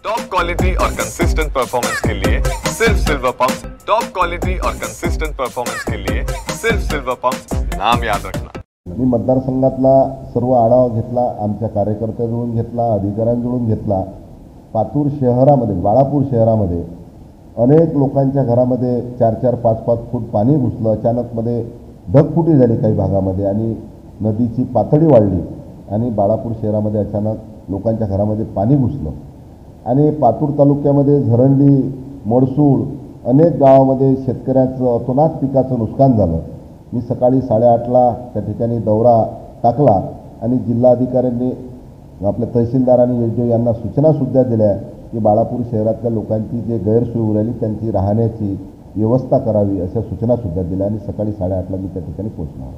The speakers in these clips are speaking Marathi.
टॉप क्वालिटी और कंसिस्टेंट परफॉर्मेंस के लिए सिर्फ सिल्वर पंप्स। टॉप क्वालिटी और कंसिस्टेंट परफॉर्मेंस के लिए सिर्फ सिल्वर पंप्स, नाम याद रखना। मी मतदारसंघातला सर्व आढावा घेतला, आमच्या कार्यकर्त्यांजवळून घेतला, अधिकाऱ्यांजवळून घेतला। पातूर शहरामध्ये, बाळापूर शहरामध्ये अनेक लोकांच्या घरामध्ये 4-4, 5-5 फूट पाणी घुसलं। अचानकमध्ये ढगफुटी झाली काही भागामध्ये आणि नदीची पातळी वाढली आणि बाळापूर शहरामध्ये अचानक लोकांच्या घरामध्ये पाणी घुसलं आणि पातूर तालुक्यामध्ये झरंडी, मडसूळ अनेक गावामध्ये शेतकऱ्याचं अतोनात पिकाचं नुकसान झालं। मी सकाळी 8:30ला त्या ठिकाणी दौरा टाकला आणि जिल्हाधिकाऱ्यांनी आपल्या तहसीलदारांनी एसडीओ यांना सूचनासुद्धा दिल्या की बाळापूर शहरातल्या लोकांची जे गैरसोय उरली त्यांची राहण्याची व्यवस्था करावी अशा सूचनासुद्धा दिल्या आणि सकाळी 8:30ला मी त्या ठिकाणी पोहोचलो।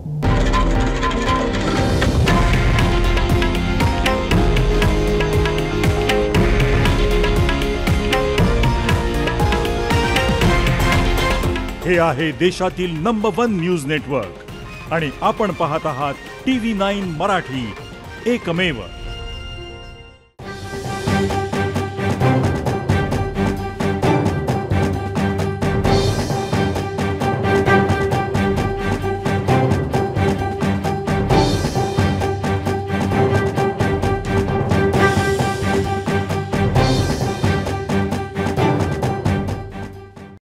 हे आहे देशातील नंबर 1 न्यूज नेटवर्क आणि आपण पाहत आहात TV9 मराठी, एकमेव।